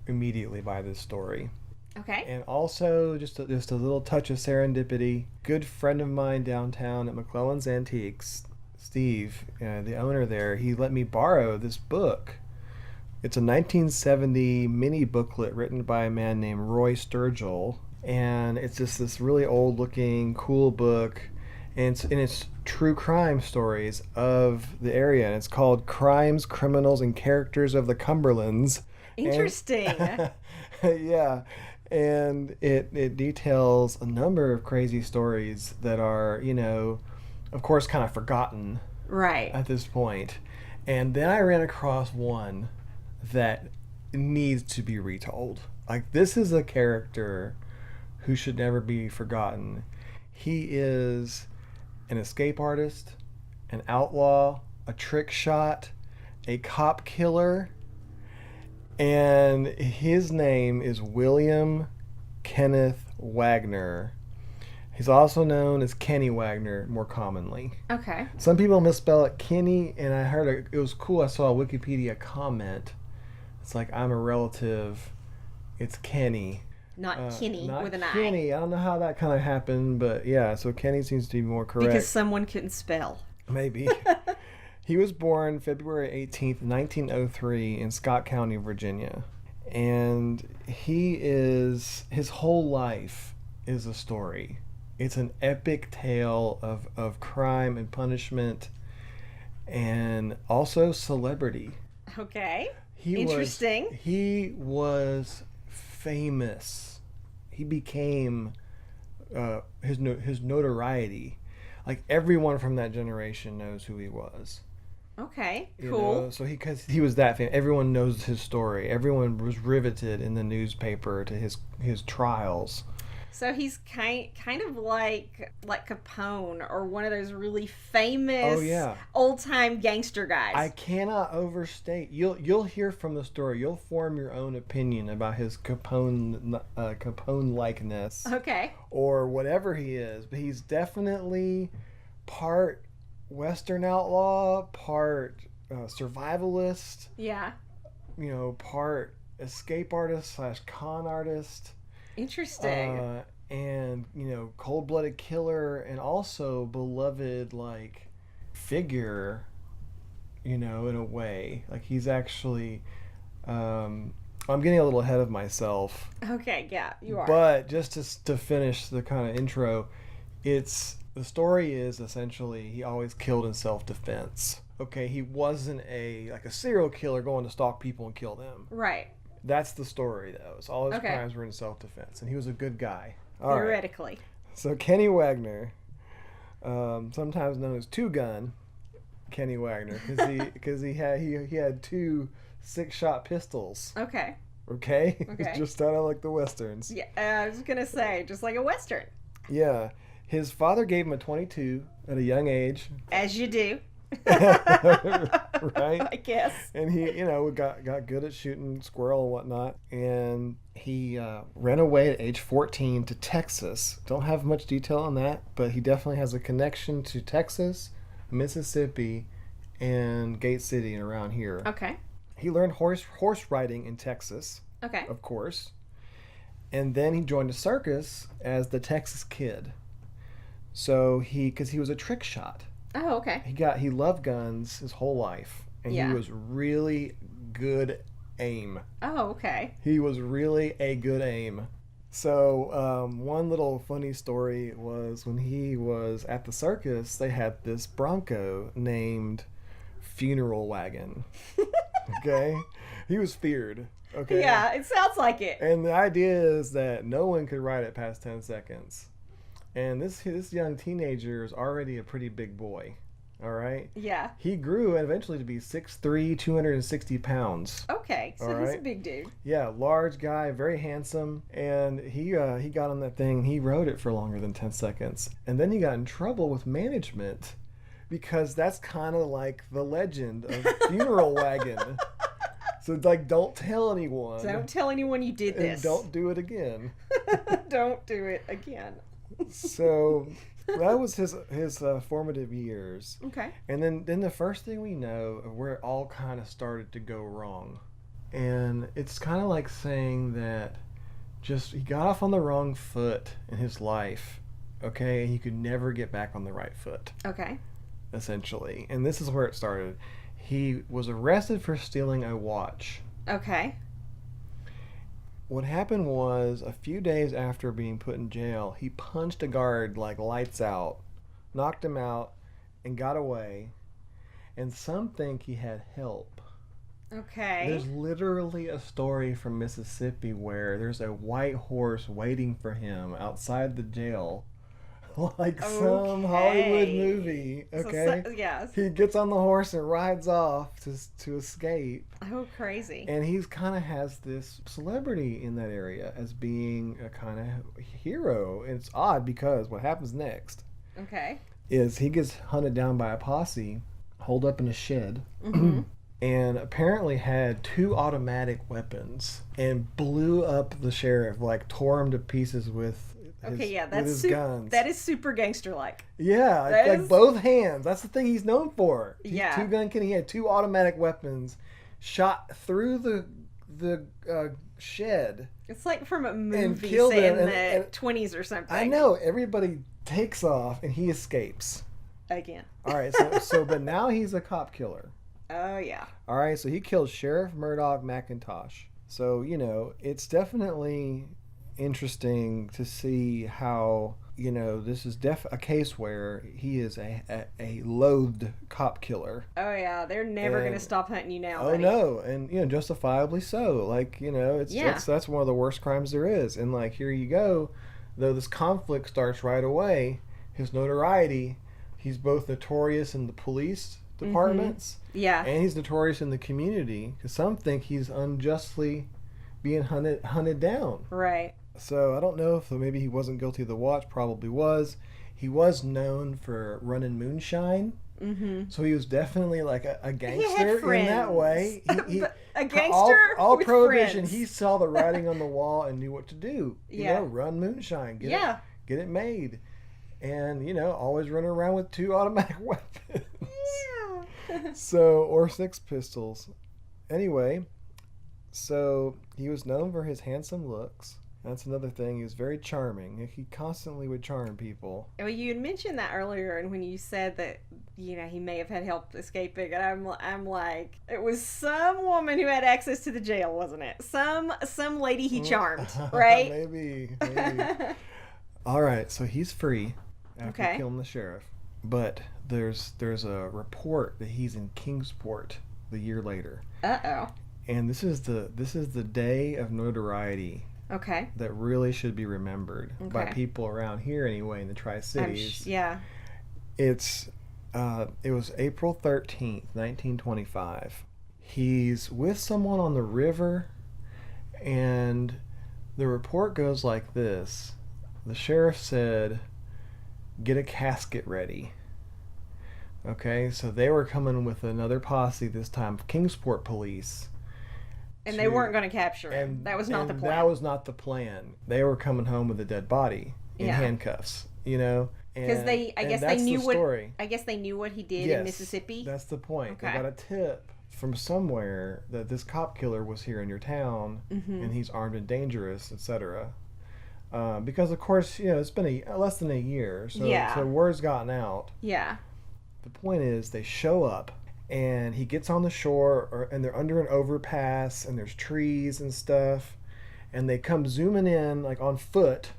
Speaker 2: immediately by this story.
Speaker 1: Okay.
Speaker 2: And also just a little touch of serendipity. Good friend of mine downtown at McClellan's Antiques, Steve, the owner there, he let me borrow this book. It's a 1970 mini booklet written by a man named Roy Sturgill. And it's just this really old looking, cool book. And it's true crime stories of the area, and it's called Crimes, Criminals, and Characters of the Cumberlands.
Speaker 1: Interesting.
Speaker 2: Yeah, and it details a number of crazy stories that are, of course, kind of forgotten at this point. And then I ran across one that needs to be retold. This is a character who should never be forgotten. He is an escape artist, an outlaw, a trick shot, a cop killer, and his name is William Kenneth Wagner. He's also known as Kenny Wagner more commonly.
Speaker 1: Okay.
Speaker 2: Some people misspell it Kenny, and I heard it was cool. I saw a Wikipedia comment. It's I'm a relative. It's Kenny.
Speaker 1: Not Kenny with an I.
Speaker 2: Kenny. I don't know how that kind of happened, but yeah, so Kenny seems to be more correct.
Speaker 1: Because someone couldn't spell.
Speaker 2: Maybe. He was born February 18th, 1903 in Scott County, Virginia. And his whole life is a story. It's an epic tale of crime and punishment and also celebrity.
Speaker 1: Okay. Interesting.
Speaker 2: He was famous. He became his notoriety. Everyone from that generation knows who he was.
Speaker 1: Okay, cool.
Speaker 2: So because he was that famous, everyone knows his story. Everyone was riveted in the newspaper to his trials.
Speaker 1: So he's kind of like Capone or one of those really famous old time gangster guys.
Speaker 2: I cannot overstate. You'll hear from the story. You'll form your own opinion about his Capone likeness.
Speaker 1: Okay.
Speaker 2: Or whatever he is, but he's definitely part Western outlaw, part survivalist.
Speaker 1: Yeah.
Speaker 2: Part escape artist / con artist.
Speaker 1: Interesting.
Speaker 2: And cold-blooded killer, and also beloved figure, in a way. Like he's actually I'm getting a little ahead of myself.
Speaker 1: Okay, yeah, you are.
Speaker 2: But just to finish the kind of intro, the story is essentially he always killed in self-defense. Okay, he wasn't a serial killer going to stalk people and kill them.
Speaker 1: Right.
Speaker 2: That's the story, though. So all his crimes were in self-defense, and he was a good guy. All
Speaker 1: Theoretically.
Speaker 2: Right. So Kenny Wagner, sometimes known as Two Gun Kenny Wagner, because he had 2 6-shot pistols.
Speaker 1: Okay.
Speaker 2: Okay. It just sounded like the westerns.
Speaker 1: Yeah, I was gonna say just like a western.
Speaker 2: Yeah, his father gave him a .22 at a young age.
Speaker 1: As you do.
Speaker 2: Right?
Speaker 1: I guess.
Speaker 2: And he, got good at shooting squirrel and whatnot. And he ran away at age 14 to Texas. Don't have much detail on that, but he definitely has a connection to Texas, Mississippi, and Gate City and around here.
Speaker 1: Okay.
Speaker 2: He learned horse riding in Texas.
Speaker 1: Okay.
Speaker 2: Of course. And then he joined a circus as the Texas Kid. So because he was a trick shot.
Speaker 1: Oh, okay.
Speaker 2: He loved guns his whole life, and he was really good aim.
Speaker 1: Oh, okay.
Speaker 2: He was really a good aim. So one little funny story was when he was at the circus, they had this Bronco named Funeral Wagon. Okay? He was feared. Okay?
Speaker 1: Yeah, it sounds like it.
Speaker 2: And the idea is that no one could ride it past 10 seconds. And this young teenager is already a pretty big boy. All right?
Speaker 1: Yeah.
Speaker 2: He grew eventually to be 6'3", 260 pounds.
Speaker 1: Okay, so he's a big dude.
Speaker 2: Yeah, large guy, very handsome. And he got on that thing. He rode it for longer than 10 seconds. And then he got in trouble with management because that's kind of like the legend of Funeral Wagon. So, don't tell anyone.
Speaker 1: Don't tell anyone you did this.
Speaker 2: And don't do it again.
Speaker 1: Don't do it again.
Speaker 2: So that was his formative years.
Speaker 1: Okay.
Speaker 2: And then the first thing we know of where it all kind of started to go wrong. And it's kind of like saying that he got off on the wrong foot in his life. Okay. And he could never get back on the right foot.
Speaker 1: Okay.
Speaker 2: Essentially. And this is where it started. He was arrested for stealing a watch.
Speaker 1: Okay.
Speaker 2: What happened was, a few days after being put in jail, he punched a guard like lights out, knocked him out, and got away. And some think he had help.
Speaker 1: Okay.
Speaker 2: There's literally a story from Mississippi where there's a white horse waiting for him outside the jail. Like some Hollywood movie. Okay.
Speaker 1: Yes.
Speaker 2: He gets on the horse and rides off to escape.
Speaker 1: Oh, crazy.
Speaker 2: And he's kind of has this celebrity in that area as being a kind of hero. And it's odd because what happens next is he gets hunted down by a posse, holed up in a shed, and apparently had 2 automatic weapons and blew up the sheriff, tore him to pieces with his guns.
Speaker 1: That is super gangster-like.
Speaker 2: Yeah, both hands. That's the thing he's known for.
Speaker 1: Yeah.
Speaker 2: Two gun Kenny had 2 automatic weapons, shot through the shed.
Speaker 1: It's like from a movie,
Speaker 2: killed
Speaker 1: say
Speaker 2: him,
Speaker 1: in the 20s or something.
Speaker 2: I know. Everybody takes off, and he escapes.
Speaker 1: Again.
Speaker 2: All right, but now he's a cop killer.
Speaker 1: Oh, yeah.
Speaker 2: All right, so he killed Sheriff Murdoch McIntosh. So, it's definitely interesting to see how this is a case where he is a loathed cop killer.
Speaker 1: Oh yeah, they're never going to stop hunting you now.
Speaker 2: Oh
Speaker 1: buddy.
Speaker 2: no, and justifiably so. That's one of the worst crimes there is. And here you go, though this conflict starts right away. His notoriety, he's both notorious in the police departments, and he's notorious in the community because some think he's unjustly being hunted down.
Speaker 1: Right.
Speaker 2: So I don't know if maybe he wasn't guilty of the watch. Probably was. He was known for running moonshine.
Speaker 1: Mm-hmm.
Speaker 2: So he was definitely like a gangster
Speaker 1: friends.
Speaker 2: in that way.
Speaker 1: A gangster
Speaker 2: all
Speaker 1: with
Speaker 2: prohibition.
Speaker 1: friends.
Speaker 2: He saw the writing on the wall and knew what to do. You
Speaker 1: Yeah.
Speaker 2: know, run moonshine.
Speaker 1: Yeah.
Speaker 2: Get it made. And, you know, always run around with 2 automatic weapons.
Speaker 1: Yeah.
Speaker 2: So, or 6 pistols. Anyway, so he was known for his handsome looks. That's another thing. He was very charming. He constantly would charm people.
Speaker 1: Well, you had mentioned that earlier, and when you said that, you know, he may have had help escaping, and I'm like, it was some woman who had access to the jail, wasn't it? Some lady he charmed, right?
Speaker 2: Maybe. All right, so he's free after killing the sheriff, but there's a report that he's in Kingsport the year later.
Speaker 1: Uh-oh.
Speaker 2: And this is the day of notoriety.
Speaker 1: Okay.
Speaker 2: That really should be remembered by people around here anyway in the Tri-Cities.
Speaker 1: Yeah.
Speaker 2: It was April 13th, 1925. He's with someone on the river, and the report goes like this. The sheriff said, "Get a casket ready." Okay, so they were coming with another posse this time, Kingsport police.
Speaker 1: And they weren't going to capture him. That was not the plan.
Speaker 2: That was not the plan. They were coming home with a dead body in handcuffs, you know.
Speaker 1: Because I guess they knew what he did in Mississippi.
Speaker 2: That's the point. Okay. They got a tip from somewhere that this cop killer was here in your town, and he's armed and dangerous, etc. Because of course, you know, it's been less than a year, so word's gotten out.
Speaker 1: Yeah.
Speaker 2: The point is, they show up. And he gets on the shore, and they're under an overpass, and there's trees and stuff. And they come zooming in, like on foot.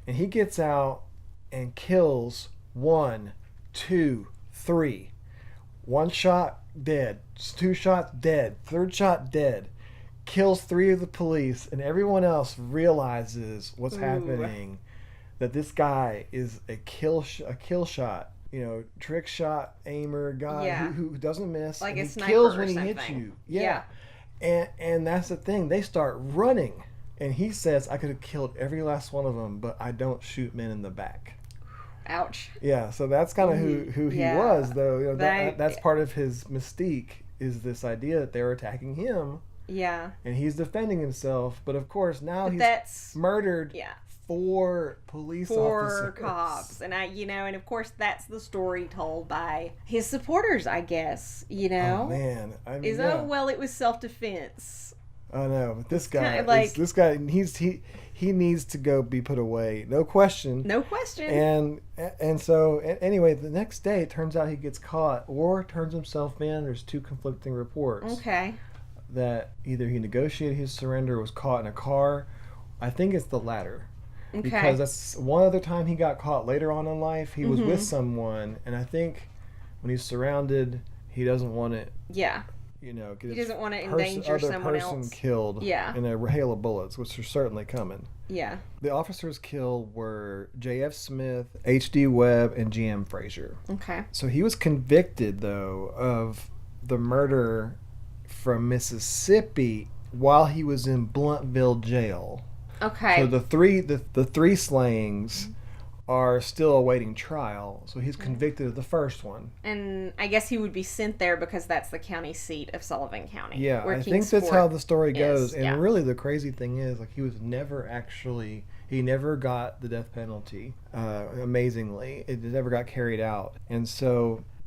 Speaker 2: And he gets out and kills 1, 2, 3. 1 shot, dead. 2 shots, dead. 3rd shot, dead. Kills 3 of the police, and everyone else realizes what's happening. That this guy is a kill shot. You know, trick shot, aimer guy who doesn't miss.
Speaker 1: Like
Speaker 2: and
Speaker 1: a sniper
Speaker 2: kills
Speaker 1: or
Speaker 2: when
Speaker 1: something.
Speaker 2: he hits you. Yeah. And that's the thing. They start running. And he says, "I could have killed every last one of them, but I don't shoot men in the back."
Speaker 1: Ouch.
Speaker 2: Yeah, so that's kind of who he was, though. You know, that's part of his mystique, is this idea that they were attacking him.
Speaker 1: Yeah.
Speaker 2: And he's defending himself. But of course, now he's murdered 4 police officers.
Speaker 1: 4 cops. And and of course that's the story told by his supporters, I guess, you know.
Speaker 2: Oh man.
Speaker 1: Well, it was self-defense.
Speaker 2: I know, but this guy he needs to go be put away. No question. And so anyway, the next day it turns out he gets caught or turns himself in. There's 2 conflicting reports.
Speaker 1: Okay.
Speaker 2: That either he negotiated his surrender or was caught in a car. I think it's the latter. Okay. Because that's one other time he got caught later on in life. He was with someone, and I think when he's surrounded, he doesn't want it.
Speaker 1: Yeah.
Speaker 2: You know,
Speaker 1: he doesn't want to endanger someone else.
Speaker 2: Other person killed.
Speaker 1: Yeah.
Speaker 2: In a hail of bullets, which are certainly coming.
Speaker 1: Yeah.
Speaker 2: The officers killed were J.F. Smith, H.D. Webb, and G.M. Frazier. Okay. So he was convicted, though, of the murder from Mississippi while he was in Blountville jail. Okay. So the 3 slayings are still awaiting trial. So he's convicted of the first one.
Speaker 1: And I guess he would be sent there because that's the county seat of Sullivan County.
Speaker 2: Yeah, I think that's how the story goes. And really the crazy thing is, like, he never got the death penalty. Amazingly, it never got carried out. And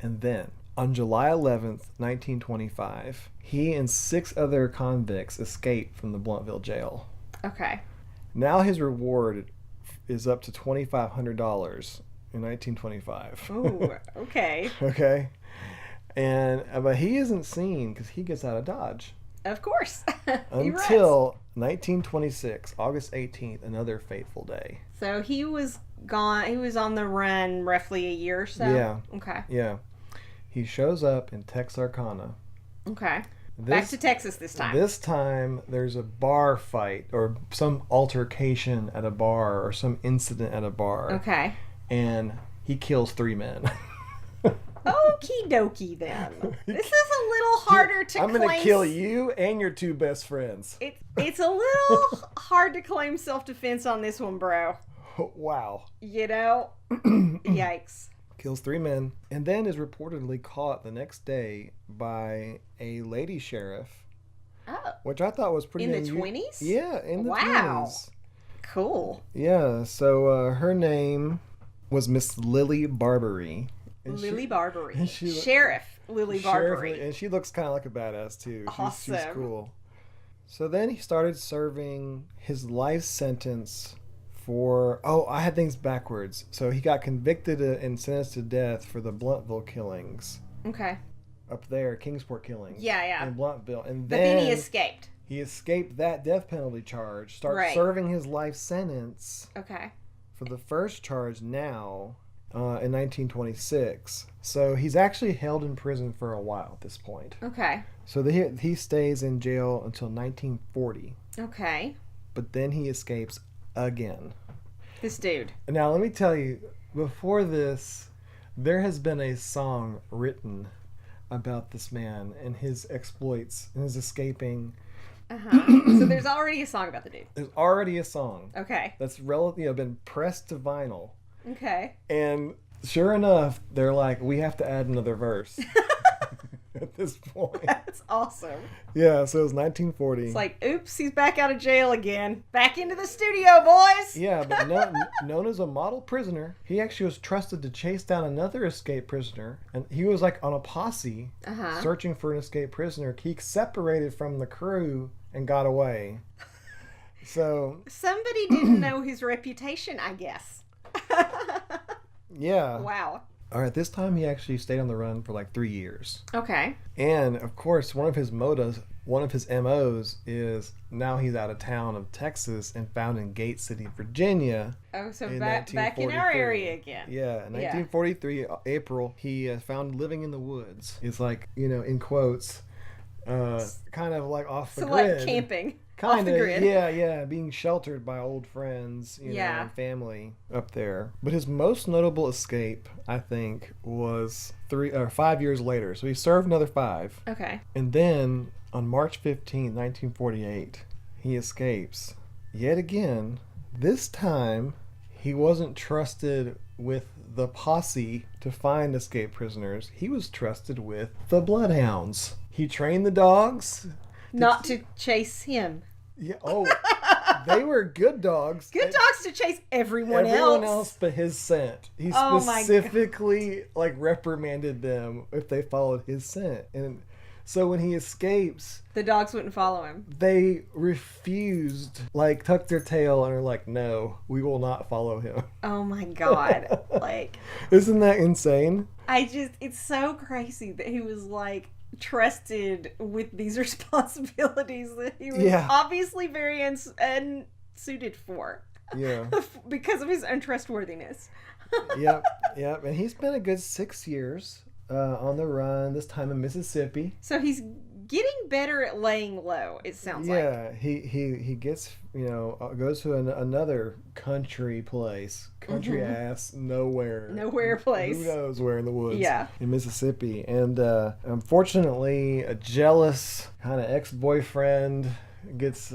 Speaker 2: then on July 11th, 1925, he and 6 other convicts escaped from the Blountville jail. Okay. Now his reward is up to $2,500 in 1925.
Speaker 1: Ooh, okay.
Speaker 2: Okay. But he isn't seen because he gets out of Dodge.
Speaker 1: Of course.
Speaker 2: Until 1926, August 18th, another fateful day.
Speaker 1: So he was gone. He was on the run roughly a year or so?
Speaker 2: Yeah.
Speaker 1: Okay.
Speaker 2: Yeah. He shows up in Texarkana.
Speaker 1: Okay. Back to Texas this time.
Speaker 2: This time, there's a bar fight or some altercation at a bar or some incident at a bar.
Speaker 1: Okay.
Speaker 2: And he kills 3 men.
Speaker 1: Okie dokie then. This is a little harder to
Speaker 2: I'm
Speaker 1: claim.
Speaker 2: going to kill you and your two best friends.
Speaker 1: It's a little hard to claim self-defense on this one, bro.
Speaker 2: Wow.
Speaker 1: You know? Yikes.
Speaker 2: Kills 3 men, and then is reportedly caught the next day by a lady sheriff.
Speaker 1: Oh.
Speaker 2: Which I thought was pretty
Speaker 1: In the 20s?
Speaker 2: Yeah, in the 20s.
Speaker 1: Wow. Cool.
Speaker 2: Yeah, so her name was Miss Lily Barbary.
Speaker 1: Lily Barbary.
Speaker 2: she-
Speaker 1: Sheriff Lily Barbary.
Speaker 2: Sheriff, and she looks kind of like a badass, too. She's
Speaker 1: Awesome.
Speaker 2: cool. So then he started serving his life sentence for... Oh, I had things backwards. So he got convicted and sentenced to death for the Bluntville killings.
Speaker 1: Okay.
Speaker 2: Up there, Kingsport killings.
Speaker 1: Yeah.
Speaker 2: In Bluntville. And
Speaker 1: But then he escaped.
Speaker 2: He escaped that death penalty charge, started serving his life sentence
Speaker 1: Okay.
Speaker 2: for the first charge now in 1926. So he's actually held in prison for a while at this point.
Speaker 1: Okay.
Speaker 2: So he stays in jail until 1940.
Speaker 1: Okay.
Speaker 2: But then he escapes again.
Speaker 1: This dude.
Speaker 2: Now, let me tell you, before this, there has been a song written about this man and his exploits and his escaping.
Speaker 1: So there's already a song about the dude.
Speaker 2: There's already a song.
Speaker 1: Okay.
Speaker 2: That's been pressed to vinyl.
Speaker 1: Okay.
Speaker 2: And sure enough, they're like, we have to add another verse at this point.
Speaker 1: That's awesome.
Speaker 2: Yeah, so it was 1940.
Speaker 1: It's like, oops, he's back out of jail again. Back into the studio, boys.
Speaker 2: Yeah, but known as a model prisoner, he actually was trusted to chase down another escaped prisoner. And he was like on a posse searching for an escaped prisoner. He separated from the crew and got away. So
Speaker 1: somebody didn't know his reputation, I guess.
Speaker 2: Yeah.
Speaker 1: Wow.
Speaker 2: All right, this time he actually stayed on the run for like 3 years.
Speaker 1: Okay.
Speaker 2: And of course, one of his MOs is now he's out of town of Texas and found in Gate City, Virginia.
Speaker 1: Oh, so back in our area again.
Speaker 2: Yeah, in 1943, April, he found living in the woods. It's like, in quotes, kind of like off the grid.
Speaker 1: Like camping.
Speaker 2: Kind
Speaker 1: off the
Speaker 2: of,
Speaker 1: grid.
Speaker 2: yeah, being sheltered by old friends, and family up there. But his most notable escape, I think, was 5 years later. So he served another 5.
Speaker 1: Okay.
Speaker 2: And then on March 15, 1948, he escapes yet again. This time, he wasn't trusted with the posse to find escaped prisoners. He was trusted with the bloodhounds. He trained the dogs.
Speaker 1: Not to chase him.
Speaker 2: Yeah. Oh, they were good dogs.
Speaker 1: Good dogs to chase everyone
Speaker 2: else but his scent. He specifically reprimanded them if they followed his scent. And so when he escapes,
Speaker 1: the dogs wouldn't follow him.
Speaker 2: They refused, tucked their tail and are like, no, we will not follow him.
Speaker 1: Oh my God.
Speaker 2: Isn't that insane?
Speaker 1: It's so crazy that he was trusted with these responsibilities that he was obviously very unsuited for.
Speaker 2: Yeah.
Speaker 1: Because of his untrustworthiness.
Speaker 2: Yep. And he spent a good 6 years on the run, this time in Mississippi.
Speaker 1: So he's getting better at laying low, it sounds like.
Speaker 2: Yeah, he gets, goes to another country place. Country ass, nowhere
Speaker 1: place.
Speaker 2: Who knows where in the woods.
Speaker 1: Yeah.
Speaker 2: In Mississippi. And unfortunately, a jealous kind of ex-boyfriend gets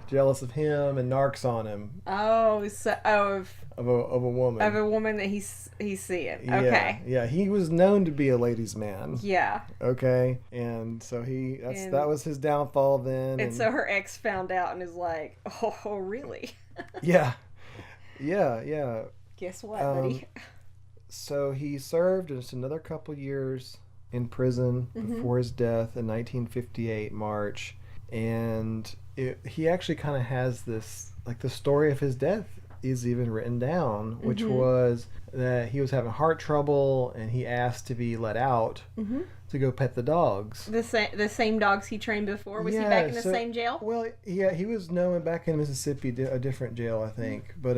Speaker 2: jealous of him and narcs on him.
Speaker 1: Oh, so of
Speaker 2: a woman.
Speaker 1: Of a woman that he's seeing. Okay.
Speaker 2: Yeah, he was known to be a ladies' man.
Speaker 1: Yeah.
Speaker 2: Okay. And so that was his downfall then.
Speaker 1: And so her ex found out and is like, oh really?
Speaker 2: Yeah.
Speaker 1: Guess what, buddy?
Speaker 2: So he served just another couple years in prison before his death in 1958 March. And he actually kind of has this, the story of his death is even written down, which was that he was having heart trouble and he asked to be let out to go pet the dogs.
Speaker 1: The same dogs he trained before? Was he back in the same jail?
Speaker 2: Well, yeah, he was known back in Mississippi, a different jail, I think. But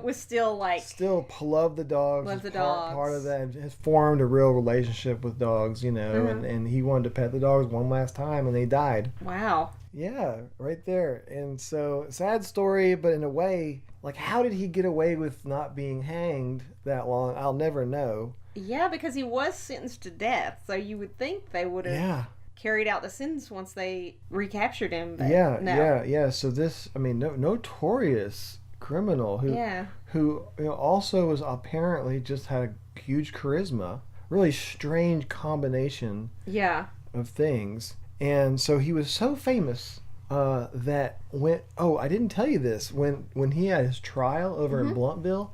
Speaker 1: was still
Speaker 2: still loved the dogs.
Speaker 1: Loved the dogs.
Speaker 2: Part of that, has formed a real relationship with dogs, and he wanted to pet the dogs one last time and they died.
Speaker 1: Wow.
Speaker 2: Yeah, right there. And so, sad story, but in a way, like, how did he get away with not being hanged that long? I'll never know.
Speaker 1: Yeah, because he was sentenced to death, so you would think they would have
Speaker 2: Yeah.
Speaker 1: carried out the sentence once they recaptured him. But
Speaker 2: Yeah,
Speaker 1: no.
Speaker 2: yeah. So this, I mean, notorious criminal who,
Speaker 1: Yeah.
Speaker 2: who also was apparently just had a huge charisma, really strange combination
Speaker 1: Yeah.
Speaker 2: of things. And so he was so famous that when I didn't tell you this, when he had his trial over in Blumpville,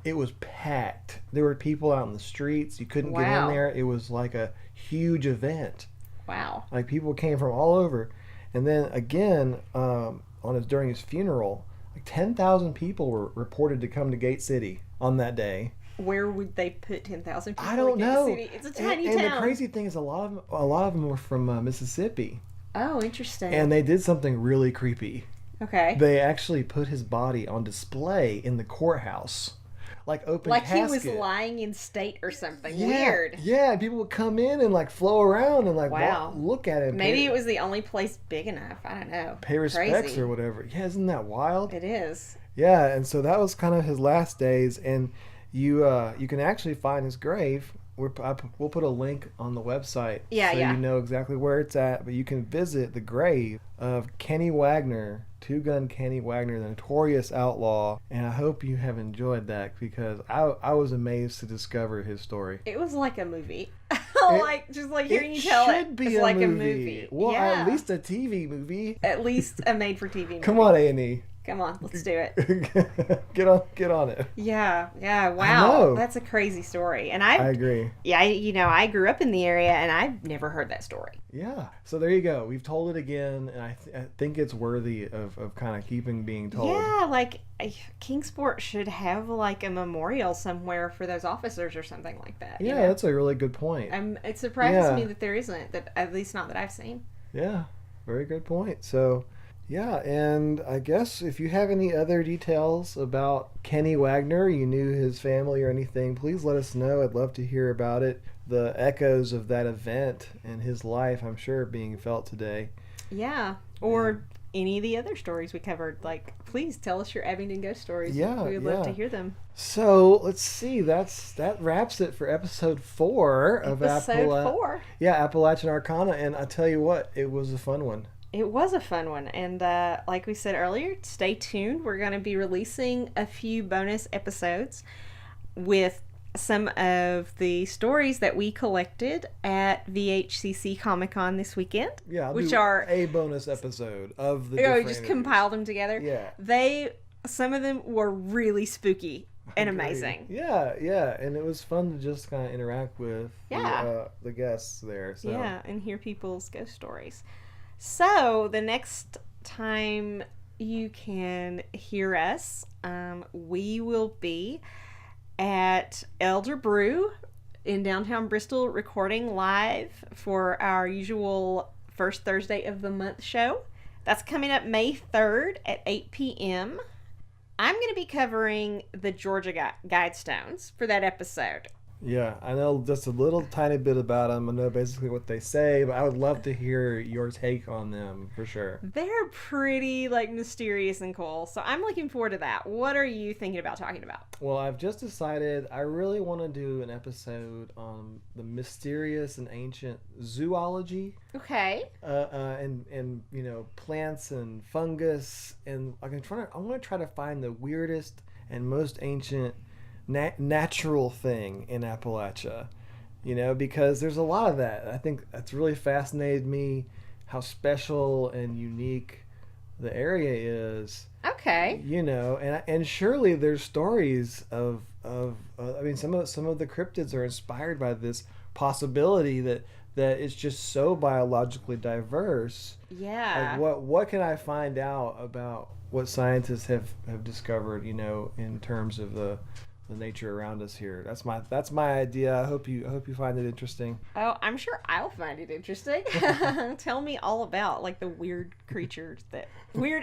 Speaker 2: it was packed. There were people out in the streets. You couldn't get in
Speaker 1: Wow.
Speaker 2: there. It was like a huge event.
Speaker 1: Wow.
Speaker 2: Like people came from all over. And then again, during his funeral, like 10,000 people were reported to come to Gate City on that day.
Speaker 1: Where would they put 10,000 people?
Speaker 2: I don't know.
Speaker 1: City? It's a tiny
Speaker 2: and
Speaker 1: town.
Speaker 2: the crazy thing is, a lot of them were from Mississippi,
Speaker 1: Oh, interesting.
Speaker 2: and they did something really creepy.
Speaker 1: Okay.
Speaker 2: They actually put his body on display in the courthouse, like open
Speaker 1: Like
Speaker 2: casket.
Speaker 1: he was lying in state or something.
Speaker 2: Yeah,
Speaker 1: Weird.
Speaker 2: Yeah, and people would come in and like flow around and like
Speaker 1: Wow.
Speaker 2: look at him.
Speaker 1: Maybe it was the only place big enough. I don't know.
Speaker 2: Pay respects
Speaker 1: Crazy.
Speaker 2: or whatever. Yeah, isn't that wild?
Speaker 1: It is.
Speaker 2: Yeah, and so that was kind of his last days, and you can actually find his grave. We'll put a link on the website,
Speaker 1: Yeah,
Speaker 2: so
Speaker 1: yeah.
Speaker 2: you know exactly where it's at. But you can visit the grave of Kenny Wagner, Two Gun Kenny Wagner, the notorious outlaw. And I hope you have enjoyed that, because I was amazed to discover his story.
Speaker 1: It was like a movie. Just like
Speaker 2: It
Speaker 1: hearing you tell
Speaker 2: should
Speaker 1: it.
Speaker 2: be
Speaker 1: It's
Speaker 2: a
Speaker 1: like
Speaker 2: movie.
Speaker 1: a movie.
Speaker 2: Well,
Speaker 1: yeah.
Speaker 2: at least a TV movie.
Speaker 1: At least a made-for-TV movie.
Speaker 2: Come on, A&E.
Speaker 1: Come on, let's do it.
Speaker 2: Get on it.
Speaker 1: Yeah,
Speaker 2: know.
Speaker 1: wow. That's a crazy story. And
Speaker 2: I agree.
Speaker 1: I grew up in the area and I've never heard that story.
Speaker 2: Yeah. So there you go. We've told it again, and I think it's worthy of kind of keeping being told.
Speaker 1: Yeah, like Kingsport should have like a memorial somewhere for those officers or something like that.
Speaker 2: Yeah, that's a really good point.
Speaker 1: It surprises
Speaker 2: Yeah.
Speaker 1: me that there isn't, that at least not that I've seen.
Speaker 2: Yeah, very good point. So, yeah, and I guess if you have any other details about Kenny Wagner, you knew his family or anything, please let us know. I'd love to hear about it. The echoes of that event and his life, I'm sure, are being felt today.
Speaker 1: Yeah, or any of the other stories we covered. Like, please tell us your Abingdon ghost stories.
Speaker 2: Yeah,
Speaker 1: we would love to
Speaker 2: yeah.
Speaker 1: hear them.
Speaker 2: So let's see. That wraps it for episode 4 of
Speaker 1: Episode 4.
Speaker 2: Yeah, Appalachian Arcana, and I tell you what, it was a fun one.
Speaker 1: It was a fun one, and like we said earlier, stay tuned. We're going to be releasing a few bonus episodes with some of the stories that we collected at VHCC Comic Con this weekend.
Speaker 2: Yeah,
Speaker 1: which are
Speaker 2: a bonus episode of the.
Speaker 1: we
Speaker 2: different
Speaker 1: just
Speaker 2: interviews.
Speaker 1: compiled them together.
Speaker 2: Yeah.
Speaker 1: Some of them were really spooky and
Speaker 2: Agreed.
Speaker 1: amazing.
Speaker 2: Yeah, and it was fun to just kind of interact with
Speaker 1: Yeah.
Speaker 2: the guests there. So.
Speaker 1: Yeah, and hear people's ghost stories. So the next time you can hear us, we will be at Elder Brew in downtown Bristol, recording live for our usual first Thursday of the month show. That's coming up May 3rd at 8 p.m. I'm going to be covering the Georgia Guidestones for that episode.
Speaker 2: Yeah, I know just a little tiny bit about them. I know basically what they say, but I would love to hear your take on them for sure.
Speaker 1: They're pretty mysterious and cool, so I'm looking forward to that. What are you thinking about talking about?
Speaker 2: Well, I've just decided I really want to do an episode on the mysterious and ancient zoology.
Speaker 1: Okay.
Speaker 2: And plants and fungus, and I want to try to find the weirdest and most ancient natural thing in Appalachia, because there's a lot of that. I think that's really fascinated me, how special and unique the area is.
Speaker 1: Okay.
Speaker 2: And surely there's stories of some of the cryptids are inspired by this possibility that it's just so biologically diverse.
Speaker 1: Yeah.
Speaker 2: Like what can I find out about what scientists have discovered, in terms of the nature around us here. That's my idea. I hope you find it interesting.
Speaker 1: Oh, I'm sure I'll find it interesting. Tell me all about the weird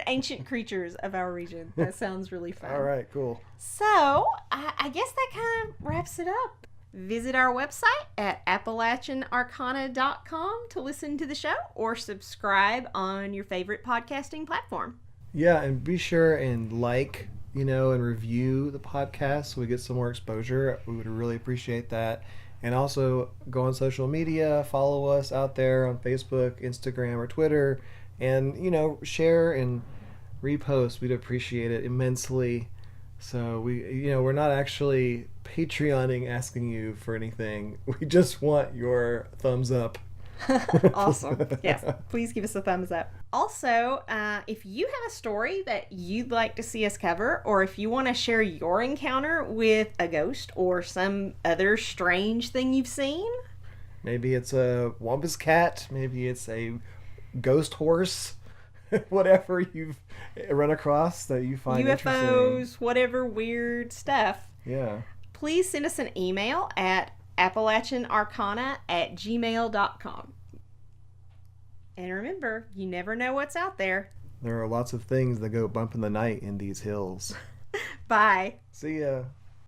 Speaker 1: ancient creatures of our region. That sounds really fun.
Speaker 2: All right, cool.
Speaker 1: So I guess that kind of wraps it up. Visit our website at appalachianarcana.com to listen to the show or subscribe on your favorite podcasting platform.
Speaker 2: Yeah, and be sure and and review the podcast so we get some more exposure. We would really appreciate that. And also go on social media, follow us out there on Facebook, Instagram, or Twitter, and, share and repost. We'd appreciate it immensely. So we're not actually Patreoning asking you for anything. We just want your thumbs up.
Speaker 1: Awesome. Yes, please give us a thumbs up. Also, if you have a story that you'd like to see us cover, or if you want to share your encounter with a ghost or some other strange thing you've seen,
Speaker 2: maybe it's a wampus cat, maybe it's a ghost horse, whatever you've run across that you find
Speaker 1: UFOs,
Speaker 2: interesting.
Speaker 1: whatever weird stuff.
Speaker 2: Yeah.
Speaker 1: Please send us an email at appalachianarcana@gmail.com. And remember, you never know what's out there.
Speaker 2: There are lots of things that go bump in the night in these hills.
Speaker 1: Bye.
Speaker 2: See ya.